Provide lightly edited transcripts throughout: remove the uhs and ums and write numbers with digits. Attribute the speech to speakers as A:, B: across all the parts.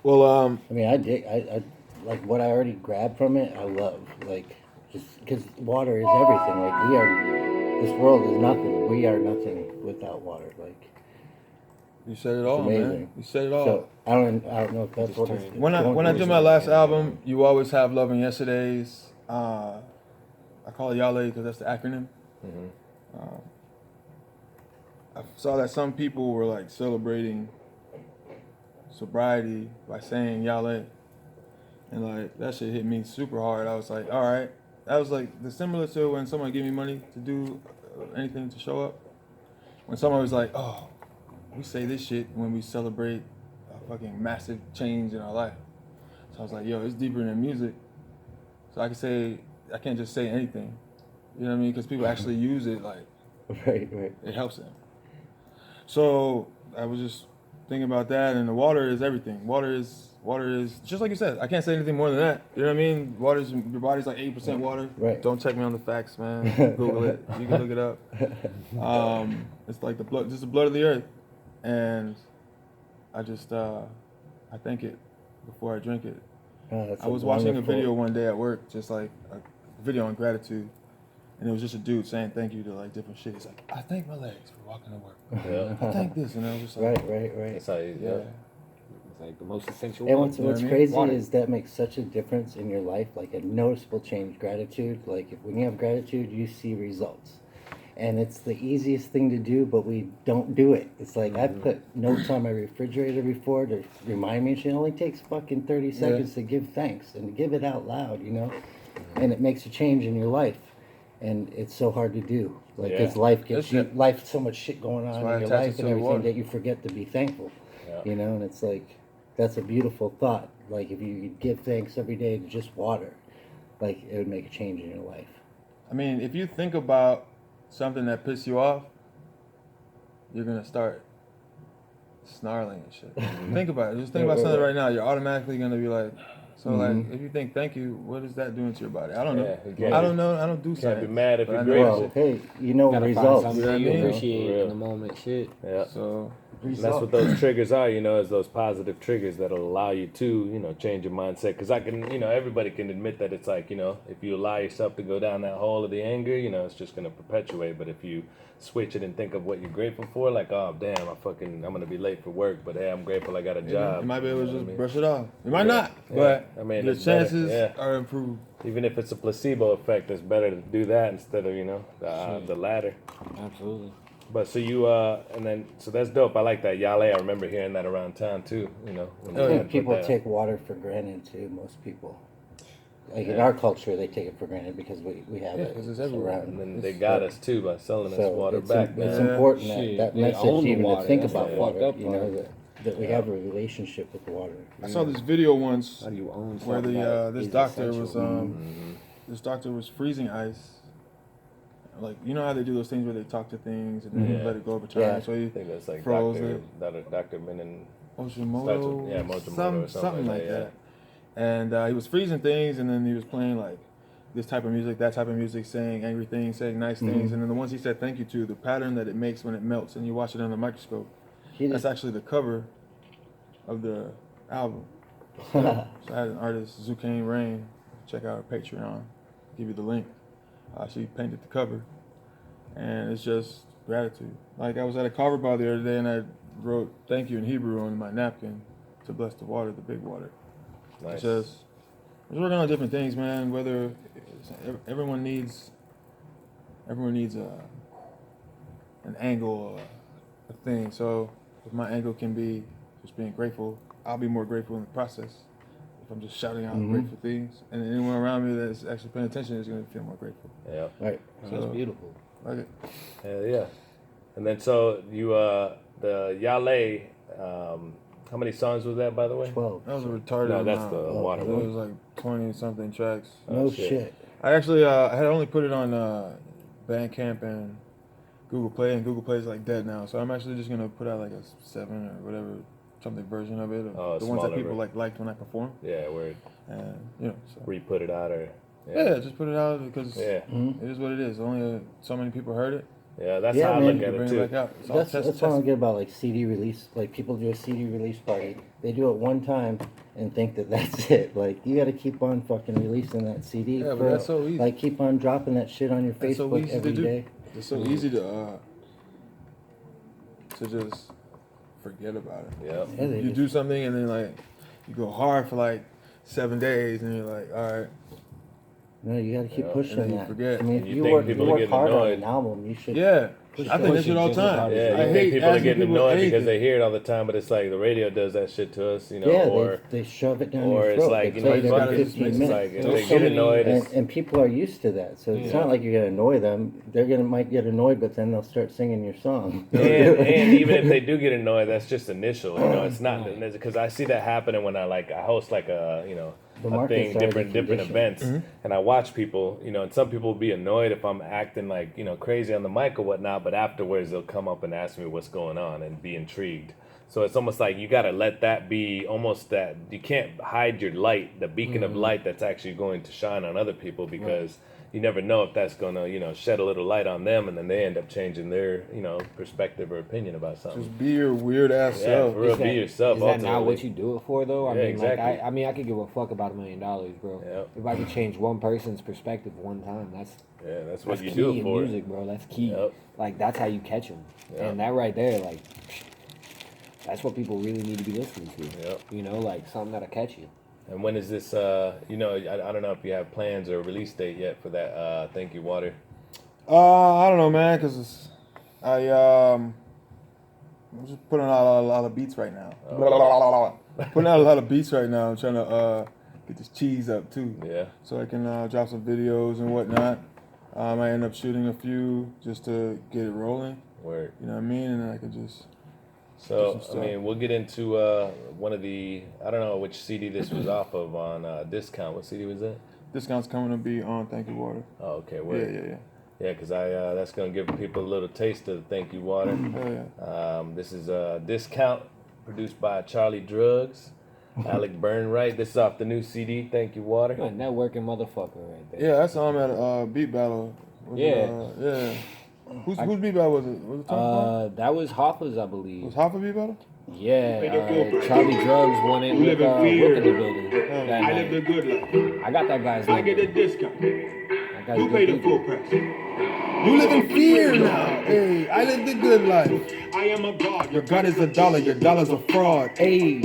A: Well,
B: I mean, I like what I already grabbed from it. I love like just because water is everything. Like we are, this world is nothing. We are nothing without water. Like
A: you said it
B: it's
A: all, man.
B: amazing.
A: You said it all.
B: So I don't know if that's what it's
A: When
B: going
A: I
B: through.
A: did my last album, You Always Have Love in Yesterdays. I call it Yale because that's the acronym. I saw that some people were like celebrating sobriety by saying Yale, and like that shit hit me super hard. I was like, all right, that was like the similar to when someone gave me money to do anything to show up. When someone was like, oh, we say this shit when we celebrate a fucking massive change in our life. So I was like, yo, it's deeper than music. So I can't just say anything. You know what I mean? Because people actually use it, like,
B: Right.
A: it helps them. So I was just thinking about that, and the water is everything. Water is just like you said. I can't say anything more than that. You know what I mean? Your body's like 80% water.
B: Right.
A: Don't check me on the facts, man. Google it. You can look it up. It's like the blood, just the blood of the earth, and I just I thank it before I drink it. I was watching a video one day at work, just like a video on gratitude, and it was just a dude saying thank you to like different shit. He's like, I thank my legs for walking to work. I thank this, and I was just like,
B: right.
C: That's how you,
A: yeah.
C: It's like the most essential.
B: And
C: one.
B: what's crazy is that makes such a difference in your life, like a noticeable change. Gratitude, like when you have gratitude, you see results. And it's the easiest thing to do, but we don't do it. It's like I put notes on my refrigerator before to remind me. It only takes fucking 30 seconds to give thanks and to give it out loud, you know? And it makes a change in your life. And it's so hard to do. Like, because life's so much shit going on in your life and everything that you forget to be thankful.
C: Yeah.
B: You know, and it's like, that's a beautiful thought. Like, if you could give thanks every day to just water, like, it would make a change in your life.
A: I mean, if you think about something that pisses you off, you're gonna start snarling and shit. Think about it. Just think about something right now. You're automatically gonna be like, so like, if you think thank you, what is that doing to your body? I don't know. I don't know. I don't do something.
C: Can't be mad if you're
B: Well,
C: grateful.
B: hey, you know results.
C: You know what I mean?
D: Appreciate in the moment, shit.
C: Yeah.
A: So
C: And that's what those triggers are, you know, is those positive triggers that'll allow you to, you know, change your mindset. Because I can, you know, everybody can admit that it's like, you know, if you allow yourself to go down that hole of the anger, you know, it's just going to perpetuate. But if you switch it and think of what you're grateful for, like, oh, damn, I'm going to be late for work, but hey, I'm grateful I got a job.
A: You might be able to just brush it off. You might not, but
C: I mean,
A: the chances are improved.
C: Even if it's a placebo effect, it's better to do that instead of, you know, the latter.
D: Absolutely.
C: But so you, and then, so that's dope. I like that. Yale, I remember hearing that around town too, you know.
B: I think people take water for granted too, most people. Like in our culture, they take it for granted because we have it around.
C: And then they got us too by selling us water back.
B: It's important that message even to think about water, you know, that we have a relationship with water.
A: I saw this video once
D: How do you own
A: where this doctor was freezing ice. Like, you know how they do those things where they talk to things and then let it go over time.
B: Yeah.
A: So he
C: I think that's like
A: froze
C: Dr. Menon.
A: Moshimoto,
C: Moshimoto or
A: something like that. And he was freezing things, and then he was playing like this type of music, that type of music, saying angry things, saying nice things, and then the ones he said thank you to, the pattern that it makes when it melts, and you watch it under a microscope. That's actually the cover of the album. So I had an artist, Zucane Rain, check out her Patreon, give you the link. She painted the cover, and it's just gratitude. Like, I was at a carver bar the other day, and I wrote thank you in Hebrew on my napkin to bless the water, the big water.
C: Nice.
A: Just working on different things, man. Whether everyone needs an angle, a thing. So if my angle can be just being grateful, I'll be more grateful in the process. If I'm just shouting out grateful things, and anyone around me that's actually paying attention is going to feel more grateful.
C: Yeah.
B: Right.
A: So,
D: That's beautiful.
A: Like it.
C: Yeah. And then so you, the Yale, how many songs was that, by the way?
B: 12.
A: That was a retarded
C: No, that's
A: amount.
C: the water
A: It
C: one.
A: was like 20-something tracks.
B: No
C: shit.
B: shit.
A: I actually I had only put it on Bandcamp and Google Play, and Google Play is like dead now. So I'm actually just gonna put out like a 7 or whatever something version of it, of the ones that people liked when I performed.
C: Yeah, word.
A: And you know, so.
C: Re-put it out or
A: Yeah, just put it out because
C: yeah.
A: it is what it is. Only so many people heard it,
C: Yeah, that's
B: Yeah,
C: how I
B: man.
C: look at it
A: Bring
C: too.
A: it back out. It's all
B: That's
A: test-
B: what I
A: test-
B: don't get about like CD release. Like people do a CD release party, they do it one time and think that that's it. Like you got to keep on fucking releasing that CD.
A: Yeah, but that's so easy.
B: Like keep on dropping that shit on your
A: That's so
B: Facebook
A: easy to
B: every
A: do.
B: day.
A: It's so easy to just forget about it.
C: Yeah.
B: Yeah, they
A: You
B: just-
A: do something and then like you go hard for like 7 days and you're like, all right.
B: No, you got to keep
C: Yeah,
B: pushing
A: and then you
B: that.
A: forget.
B: I mean,
C: And
B: if
C: you
B: you
C: think
B: work,
C: people
B: you
C: are
B: work
C: getting
B: hard on
C: annoyed.
B: an album, you should.
A: Yeah,
B: Push
A: I
B: it.
A: think that
D: Push
A: shit
D: it
A: all the
D: just as
A: time.
D: hard as
C: Yeah,
D: you
C: you
A: I
C: think
A: hate
C: people are
A: asking
C: getting
A: people
C: annoyed because
A: anything.
C: they hear it all the time, but it's like the radio does that shit to us, you know,
B: Yeah,
C: or
B: they shove it down
C: or
B: your
C: it's
B: throat.
C: like,
B: They
C: you know,
B: play it
C: fuck
B: every
C: it, it's
B: 15
C: like
B: minutes.
C: if
D: There's
C: they
D: so
C: get
D: many-
C: annoyed,
B: And,
C: it's,
B: and people are used to that, so it's
C: Yeah.
B: not like you're gonna annoy them. They're gonna might get annoyed, but then they'll start singing your song.
C: and even if they do get annoyed, that's just initial, you know. It's not because I see that happening when I host like a
B: The
C: a
B: market's
C: thing,
B: already
C: different events,
B: conditioned.
C: and I watch people, you know, and some people will be annoyed if I'm acting like crazy on the mic or whatnot, but afterwards they'll come up and ask me what's going on and be intrigued. So it's almost like you got to let that be almost that you can't hide your light, the beacon of light that's actually going to shine on other people because you never know if that's going to, shed a little light on them and then they end up changing their, perspective or opinion about something.
A: Just be your weird ass
C: Yeah,
A: self.
C: for real,
D: Is
C: be
D: that-
C: yourself.
D: Is that not
C: ultimately.
D: what you do it for, though? I
C: Yeah,
D: mean,
C: exactly.
D: like, I could give a fuck about $1 million, bro.
C: Yep.
D: If I could change one person's perspective one time, that's
C: That's what you
D: key
C: do it
D: in
C: for.
D: music, bro. That's key.
C: Yep.
D: Like, that's how you catch them.
C: Yep.
D: And that right there, like, that's what people really need to be listening to.
C: Yep.
D: Like something that'll catch you.
C: And when is this? I don't know if you have plans or release date yet for that. Thank You Water.
A: I don't know, man, because I'm just putting out a lot of beats right now. Putting out a lot of beats right now. I'm trying to get this cheese up too,
C: Yeah.
A: so I can drop some videos and whatnot. I might end up shooting a few just to get it rolling.
C: Word.
A: You know what I mean? And then I can just.
C: So
A: some
C: I
A: stuff.
C: mean, we'll get into one of the. I don't know which CD this was off of on Discount. What CD was that?
A: Discount's coming to be on Thank You Water.
C: Oh, okay.
A: Yeah,
C: Word.
A: yeah.
C: Yeah, because that's gonna give people a little taste of Thank You Water.
A: Hell yeah.
C: This is Discount, produced by Charlie Drugs, Alec Burnright. This is off the new CD, Thank You Water.
D: You're a networking motherfucker right there.
A: Yeah, I saw him at a beat battle. Was
D: Yeah.
A: It, yeah. Whose beat battle was it? Was it Tom Clark?
D: That was Hoffa's, I believe.
A: Was Hoffa beat battle?
D: Yeah, Charlie Drugs won it with Whip in the building. That
E: I live the
D: night.
E: good life.
D: I got that guy's
E: I get a
D: number.
E: discount.
D: That guy's
E: You
D: good
E: pay the
D: people.
E: full price.
A: You live in fear now. Hey, I live the good life.
E: I am a god.
A: Your God is a dollar, your dollar's a fraud. Hey,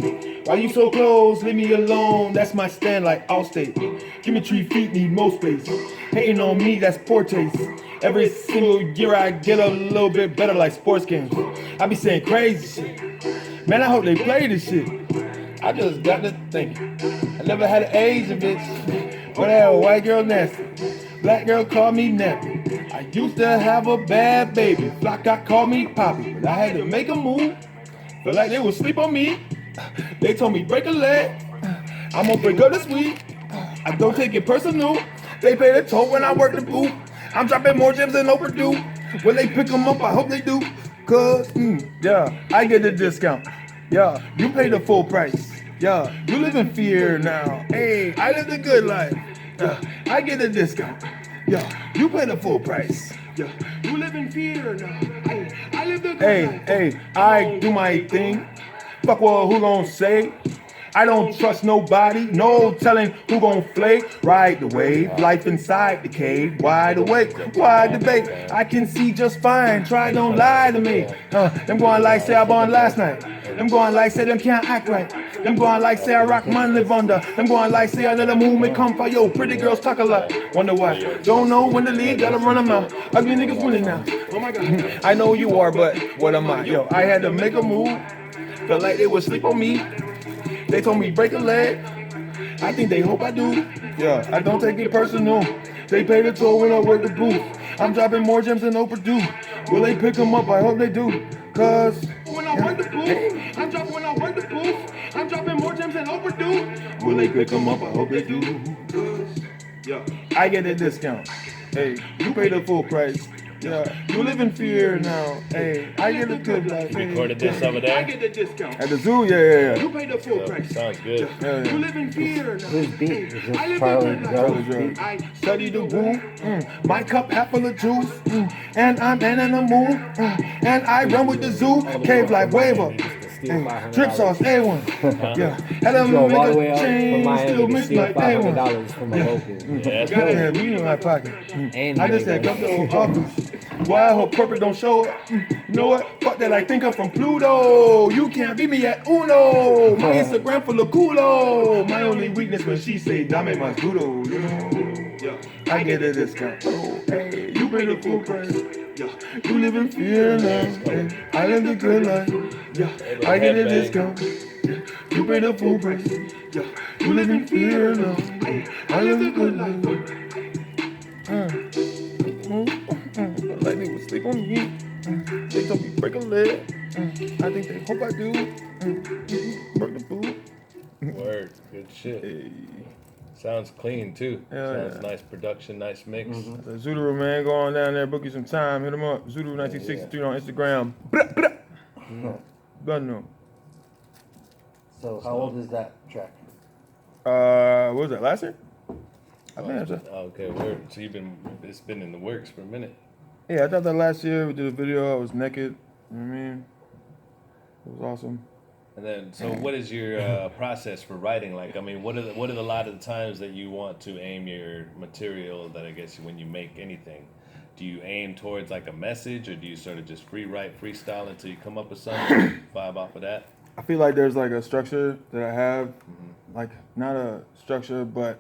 A: why you so close? Leave me alone. That's my stand like Allstate. Give me 3 feet, need more space. Hating on me, that's poor taste. Every single year I get a little bit better like sports games. I be saying crazy shit. Man, I hope they play this shit. I just got to thinking. I never had an Asian bitch. But I had a white girl nasty. Black girl called me nappy. I used to have a bad baby. Flock got called me Poppy. But I had to make a move. Feel like they would sleep on me. They told me break a leg. I'm gonna break up this week. I don't take it personal. They pay the toll when I work the booth. I'm dropping more gems than overdue. When they pick them up, I hope they do. Cause, yeah, I get the discount. Yeah, you pay the full price. Yeah, you live in fear now. Hey, I live the good life. Yeah, I get the discount. Yeah, you pay the full price. Yeah, you live in fear now. Hey, I live the good life. Hey, I do my thing. Fuck what who gon' say? I don't trust nobody, no telling who gon' flake. Ride the wave, life inside the cave. Wide awake, why debate? I can see just fine, try don't lie to me. Them going like say I born last night. Them going like say them can't act right. Them going like say I rock man live under. Them going like say I let the movement come for yo. Pretty girls talk a lot, wonder why. Don't know when the league gotta run them out. Ugly niggas winning now. Oh my god. I know you are, but what am I? Yo, I had to make a move. Felt like they would sleep on me. They told me break a leg. I think they hope I do. Yeah, I don't take it personal. They pay the toll when I work the booth. I'm dropping more gems than overdue. Will they pick them up? I hope they do. Cause when I work the booth, I'm dropping more gems than overdue. Will they pick them up? I hope they do. Cause yeah, I get a discount. Hey, you pay the full price. Yeah, you live in fear now. Hey, I get a good life.
C: You recorded this over there?
A: At the zoo, yeah.
E: You pay the full price.
C: Sounds good.
A: Yeah.
E: You live in fear now.
B: Whose beat? Is
E: I
B: this
E: live
B: Charlie
E: a good life.
A: Charlie
B: Joe's
A: Joe.
B: beat?
E: I study the woo.
A: My cup half full of juice, and I'm in the mood, and I run with the zoo, cave like waiver, drip sauce A1, yeah, had a
D: Drove all the way
A: nigga
D: up from
A: chain,
D: Miami
A: still
D: to
A: mix
D: steal
A: like A1.
D: $500 from a local.
C: Yeah, that's
A: Got
C: cool.
A: that weed in my pocket.
D: And
A: I just said, come to the office. Why I hope corporate don't show up. You know what? Fuck that, I think I'm from Pluto. You can't beat me at Uno. My Instagram full of culo. My only weakness when she say, dame más duro. You know? I get a discount. Oh, hey, you pay the full price. You live in fear now. Hey, I live the good life. I get a discount. You pay the full price. You live in fear now. I live the good life. Like they would sleep on me. They told me break a leg. I think they hope I do. Break the food.
C: Word. Good shit.
A: Hey.
C: Sounds clean too.
A: Hell
C: Sounds
A: yeah.
C: nice production, nice mix.
A: So Zoodoo, man, go on down there, book you some time, hit him up. Zoodoo1963 on Instagram. Gun no.
B: So how old is that track?
A: What was that, last year? I think that's
C: Okay, word. So it's been in the works for a minute.
A: yeah, I thought that last year we did a video, I was naked. You know what I mean? It was awesome.
C: And then, so what is your process for writing like? I mean, what are a lot of the times that you want to aim your material that I guess when you make anything? Do you aim towards like a message, or do you sort of just freestyle until you come up with something, vibe off of that?
A: I feel like there's like a structure that I have, like not a structure, but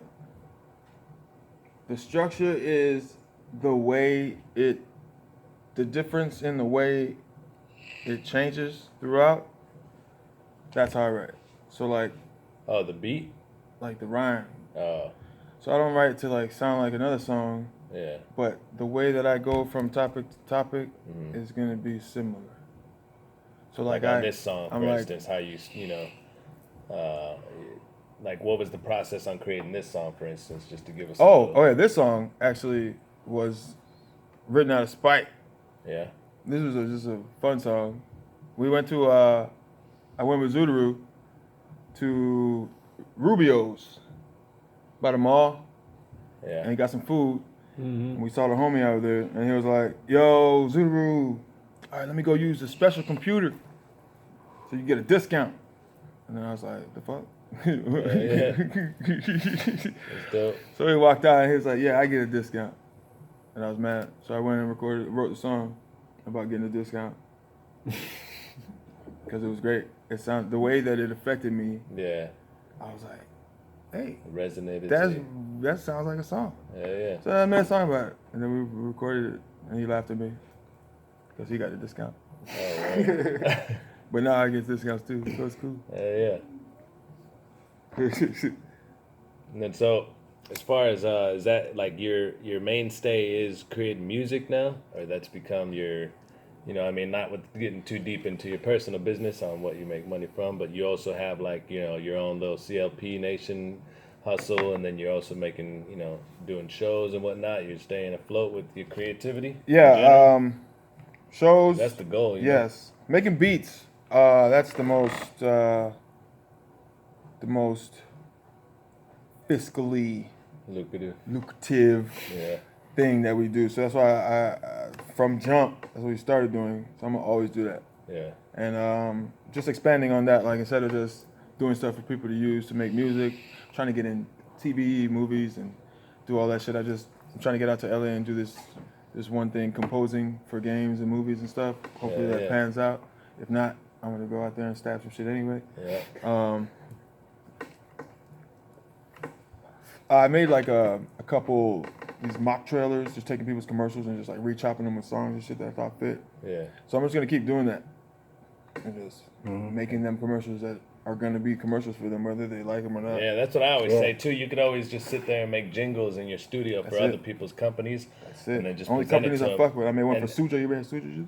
A: the structure is the difference in the way it changes throughout. That's how I write. So like
C: Oh, the beat?
A: the rhyme.
C: Oh,
A: So I don't write to like sound like another song,
C: yeah.
A: but the way that I go from topic to topic is gonna be similar. So
C: Like on this song,
A: I'm
C: for
A: like,
C: instance, how you like what was the process on creating this song, for instance, just to give us.
A: oh yeah, this song actually was written out of spite.
C: Yeah.
A: This was just a fun song. We went to I went with Zoodoo to Rubio's by the mall,
C: Yeah.
A: and he got some food. And we saw the homie out there, and he was like, "Yo, Zoodoo, all right, let me go use the special computer, so you get a discount." And then I was like, "The fuck?"
C: That's dope.
A: So he walked out, and he was like, "Yeah, I get a discount," and I was mad. So I went and wrote the song about getting a discount because it was great. It sounded the way that it affected me.
C: Yeah.
A: I was like, "Hey,
C: It resonated.
A: that's
C: to you.
A: that sounds like a song."
C: Yeah.
A: So I made a song about it, and then we recorded it, and he laughed at me because he got the discount.
C: Oh, right.
A: But now I get discounts too, so it's cool.
C: Yeah. And then so, as far as is that like your mainstay is creating music now, or that's become your, I mean, not with getting too deep into your personal business on what you make money from, but you also have like your own little CLP Nation hustle, and then you're also making doing shows and whatnot. You're staying afloat with your creativity.
A: Yeah, shows.
C: That's the goal.
A: Yes, making beats. That's the most fiscally lucrative
C: Yeah.
A: thing that we do. So that's why I from jump, that's what we started doing. So I'm gonna always do that.
C: Yeah.
A: And just expanding on that, like instead of just doing stuff for people to use to make music, trying to get in TV, movies, and do all that shit. I'm trying to get out to LA and do this one thing, composing for games and movies and stuff. Hopefully that pans out. If not, I'm gonna go out there and stab some shit anyway.
C: Yeah.
A: I made like a couple these mock trailers, just taking people's commercials and just like rechopping them with songs and shit that I thought fit.
C: Yeah.
A: So I'm just gonna keep doing that and just making them commercials that are gonna be commercials for them, whether they like them or not.
C: Yeah, that's what I always say too. You could always just sit there and make jingles in your studio for
A: That's
C: other
A: it.
C: people's companies.
A: That's it.
C: And then just
A: Only
C: present
A: companies
C: it to
A: I
C: them.
A: fuck with. I made one
C: And-
A: for Suja. You ever had Suja juice?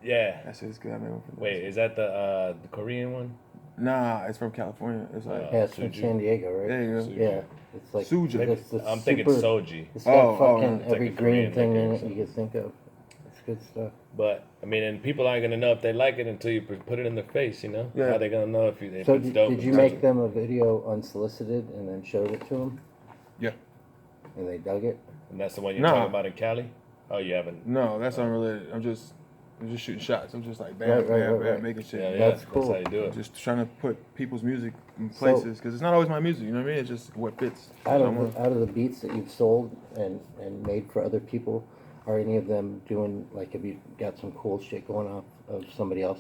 C: Yeah.
A: That shit's good. I made one for them.
C: Wait, is that the Korean one?
A: Nah, it's from California. It's like
B: Yeah, it's from
C: Suju.
B: San Diego, right?
A: there you go.
B: Yeah, it's like
A: Suja.
B: it's the
C: I'm thinking
B: super,
C: soji.
B: It's got
A: Oh,
B: fucking
C: it's like
B: every
C: a
B: green
C: Korean
B: thing in
C: thing or
B: it you could think of. good stuff.
C: But I mean, and people aren't gonna know if they like it until you put it in their face. You know,
A: Yeah.
C: how they gonna know if
B: So
C: it's dope?
B: did you
C: or not?
B: make them a video unsolicited and then showed it to them?
A: Yeah.
B: And they dug it?
C: And that's the one you're
A: Nah.
C: talking about in Cali. Oh, you haven't.
A: No, that's unrelated. I'm just shooting shots. I'm just like bam,
B: Right, right,
A: bam,
B: right,
A: bam,
B: right.
A: making shit.
C: Yeah,
B: That's cool.
C: That's how you do it.
A: Just trying to put people's music in places because it's not always my music. You know what I mean? It's just what fits.
B: Out
A: someone.
B: of the beats that you've sold and made for other people, are any of them doing, like, have you got some cool shit going off of somebody else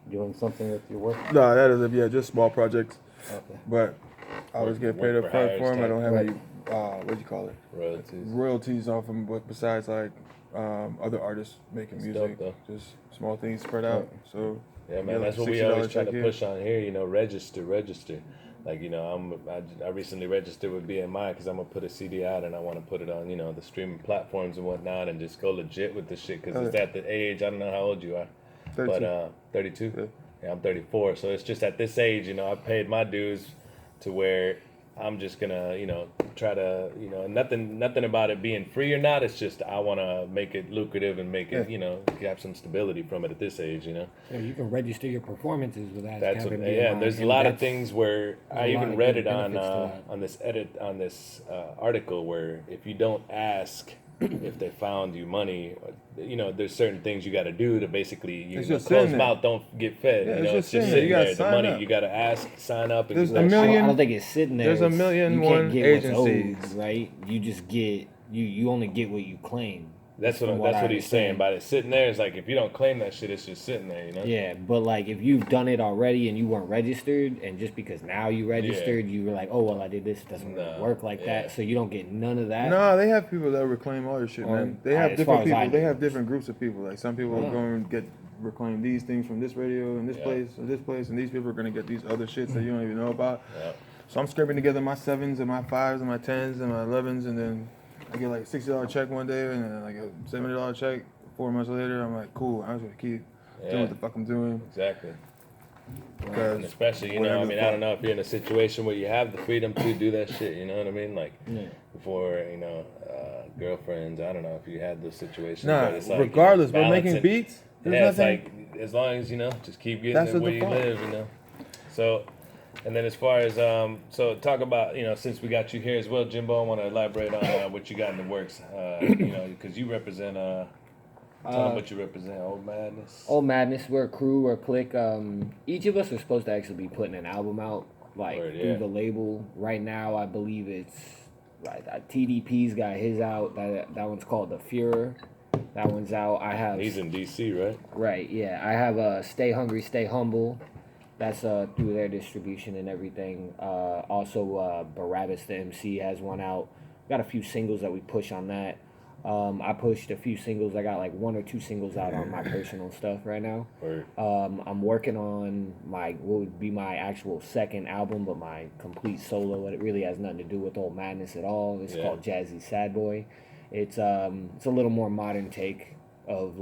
B: doing something with your work?
A: No, that is just small projects.
B: Okay.
A: But I always get paid
C: Work
A: up
C: for
A: front
C: hires
A: for them. I
C: type.
A: don't have
B: Right.
A: any what do you call it?
C: Royalties.
A: Royalties off them. But besides like other artists making
C: It's
A: music,
C: dope,
A: just small things spread out. So
C: Yeah,
A: you
C: man,
A: get,
C: that's
A: like,
C: what we
A: $60
C: always try to
A: check here.
C: push on here. You know, register. Like, you know, I recently registered with BMI because I'm gonna put a CD out and I want to put it on, you know, the streaming platforms and whatnot, and just go legit with the shit because it's at the age. I don't know how old you are,
A: 32.
C: but 32.
A: Yeah.
C: Yeah, I'm 34. So it's just at this age, you know, I paid my dues to where I'm just gonna, you know, try to, you know, nothing about it being free or not. It's just I want to make it lucrative and make it, you know, have some stability from it at this age, you know.
F: So you can register your performances with ASCAP
C: That's what,
F: and
C: yeah.
F: BMI,
C: There's a
F: and
C: lot of
F: that's-
C: things where I
F: a lot
C: even
F: of
C: read
F: good
C: it on
F: benefits to that.
C: on this article where if you don't ask if they found you money, you know, there's certain things you got to do to basically
A: It's
C: know,
A: just sitting
C: closed
A: there.
C: mouth don't get fed.
A: Yeah,
C: you
A: it's
C: know,
A: just
C: it's just
A: sitting there.
C: sitting
A: You gotta
C: there. The
A: sign
C: money
A: up.
C: you got to ask, sign up, and
A: There's
C: do
A: a
C: that shit.
A: million-
F: I don't think it's sitting there.
A: There's a
F: It's-
A: million
F: you
A: one
F: can't get what's
A: agencies.
F: owed, right? You just get you only get what you claim.
C: That's
F: from
C: what
F: I
C: he's saying.
F: understand.
C: By it sitting there, it's like if you don't claim that shit, it's just sitting there. You know.
F: Yeah, but like if you've done it already and you weren't registered, and just because now you registered, you were like, oh well, I did this. It doesn't really
C: No,
F: work like
C: yeah.
F: that, so you don't get none of that.
A: No, they have people that reclaim all your shit,
F: Or,
A: man. They have
F: as
A: different
F: far as I
A: people. They
F: know.
A: have different groups of people. Like some people are
F: Oh.
A: going to get reclaim these things from this radio and this
C: Yeah.
A: place or this place, and these people are going to get these other shits that you don't even know about.
C: Yeah.
A: So I'm scraping together my 7s and my 5s and my 10s and my 11s, and then I get like a $60 check one day and then like a $70 check 4 months later. I'm like, cool, I'm just going to keep doing what the fuck I'm doing.
C: Exactly.
A: Because
C: And especially, you know,
A: whatever
C: I
A: the
C: mean,
A: fuck.
C: I don't know if you're in a situation where you have the freedom to do that shit. You know what I mean? Like
F: Yeah.
C: before, you know, girlfriends. I don't know if you had those situations.
A: Nah,
C: but it's like,
A: regardless,
C: you know,
A: but making
C: balancing-
A: beats, there's
C: Yeah, it's
A: nothing.
C: like as long as you know, just keep getting
A: That's
C: it
A: the
C: where you
A: default.
C: live. You know. So, and then as far as so talk about, you know, since we got you here as well, Jimbo, I want to elaborate on what you got in the works. You know, because you represent. Tell them what you represent. Old Madness.
F: Old Madness, we're a crew, we're a clique. Each of us are supposed to actually be putting an album out, like
C: Word, yeah.
F: through the label. Right now, I believe it's like TDP's got his out. That one's called The Fuhrer. That one's out. I have
C: He's in DC, right?
F: right, yeah. I have Stay Hungry, Stay Humble. That's through their distribution and everything. Also, Barabbas the MC has one out. Got a few singles that we push on that. I pushed a few singles. I got like 1 or 2 singles out on my personal stuff right now.
C: Word.
F: I'm working on what would be my actual second album, but my complete solo. It really has nothing to do with Old Madness at all. It's
C: Yeah.
F: called Jazzy Sad Boy. It's a little more modern take of